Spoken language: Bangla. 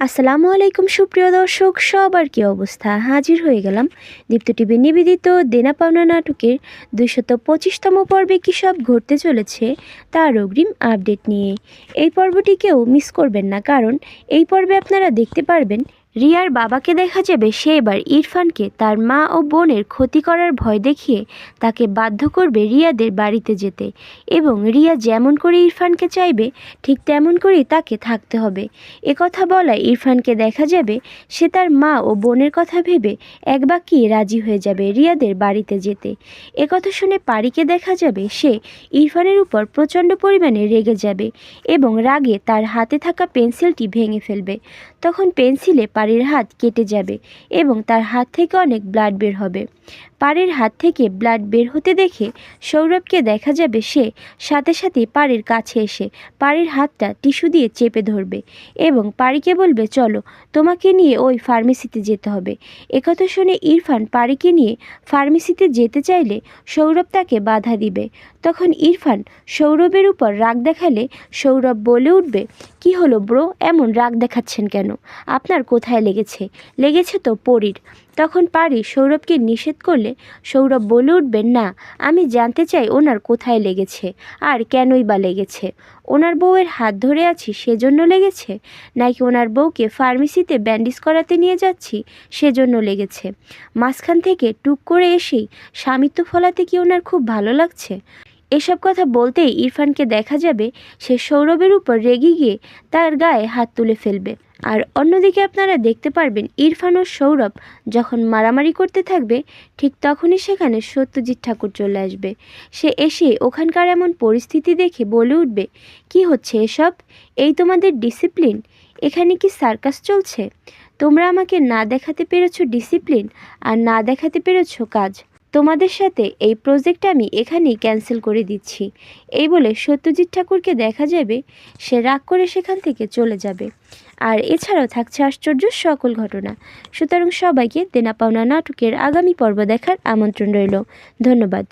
আসসালামু আলাইকুম সুপ্রিয় দর্শক, সবার কী অবস্থা? হাজির হয়ে গেলাম দীপ্ত টিভি নিবেদিত দেনা পাওনা নাটকের ২২৫তম পর্বে কী সব ঘটতে চলেছে তার অগ্রিম আপডেট নিয়ে। এই পর্বটি কেউ মিস করবেন না, কারণ এই পর্বে আপনারা দেখতে পারবেন রিয়ার বাবাকে দেখা যাবে সে এবার ইরফানকে তার মা ও বোনের ক্ষতি করার ভয় দেখিয়ে তাকে বাধ্য করবে রিয়াদের বাড়িতে যেতে, এবং রিয়া যেমন করে ইরফানকে চাইবে ঠিক তেমন করেই তাকে থাকতে হবে। একথা বলায় ইরফানকে দেখা যাবে সে তার মা ও বোনের কথা ভেবে এক বাক্যে রাজি হয়ে যাবে রিয়াদের বাড়িতে যেতে। একথা শুনে পারিকে দেখা যাবে সে ইরফানের উপর প্রচণ্ড পরিমাণে রেগে যাবে এবং রাগে তার হাতে থাকা পেন্সিলটি ভেঙে ফেলবে। তখন পেন্সিলে পারির হাত কেটে যাবে এবং তার হাত থেকে অনেক ব্লাড বের হবে। পারির হাত থেকে ব্লাড বের হতে দেখে সৌরভকে দেখা যাবে সে সাথে সাথেই পারির কাছে এসে পারির হাতটা টিস্যু দিয়ে চেপে ধরবে এবং পারিকে বলবে, চলো তোমাকে নিয়ে ওই ফার্মেসিতে যেতে হবে। একথা শুনে ইরফান পারিকে নিয়ে ফার্মেসিতে যেতে চাইলে সৌরভ তাকে বাধা দিবে। তখন ইরফান সৌরভের উপর রাগ দেখালে সৌরভ বলে উঠবে, কি হলো ব্রো, এমন রাগ দেখাচ্ছেন কেন? আপনার কোথায় লেগেছে? লেগেছে তো পরীর। তখন পারি সৌরভকে নিষেধ করলে সৌরভ বলে উঠবে, না, আমি জানতে চাই ওনার কোথায় লেগেছে আর কেনই বা লেগেছে। ওনার বউয়ের হাত ধরে আছি সেজন্য লেগেছে, নাকি ওনার বউকে ফার্মেসিতে ব্যান্ডেজ করাতে নিয়ে যাচ্ছি সেজন্য লেগেছে? মাঝখান থেকে টুক করে এসেই স্বামিত্ব ফলাতে কি ওনার খুব ভালো লাগছে? এসব কথা বলতেই ইরফানকে দেখা যাবে সে সৌরভের উপর রেগে গিয়ে তার গায়ে হাত তুলে ফেলবে। আর অন্যদিকে আপনারা দেখতে পারবেন ইরফান ও সৌরভ যখন মারামারি করতে থাকবে ঠিক তখনই সেখানে সত্যজিৎ ঠাকুর চলে আসবে। সে এসে ওখানকার এমন পরিস্থিতি দেখে বলে উঠবে, কি হচ্ছে এসব? এই তোমাদের ডিসিপ্লিন? এখানে কি সার্কাস চলছে? তোমরা আমাকে না দেখাতে পেরেছো ডিসিপ্লিন আর না দেখাতে পেরেছো কাজ। তোমাদের সাথে এই প্রজেক্ট আমি এখানেই ক্যান্সেল করে দিচ্ছি। এই বলে সত্যজিৎ ঠাকুরকে দেখা যাবে সে রাগ করে সেখান থেকে চলে যাবে। আর এছাড়াও থাকছে আশ্চর্য সকল ঘটনা। সুতরাং সবাইকে দেনা পাওনা নাটকের আগামী পর্ব দেখার আমন্ত্রণ রইল। ধন্যবাদ।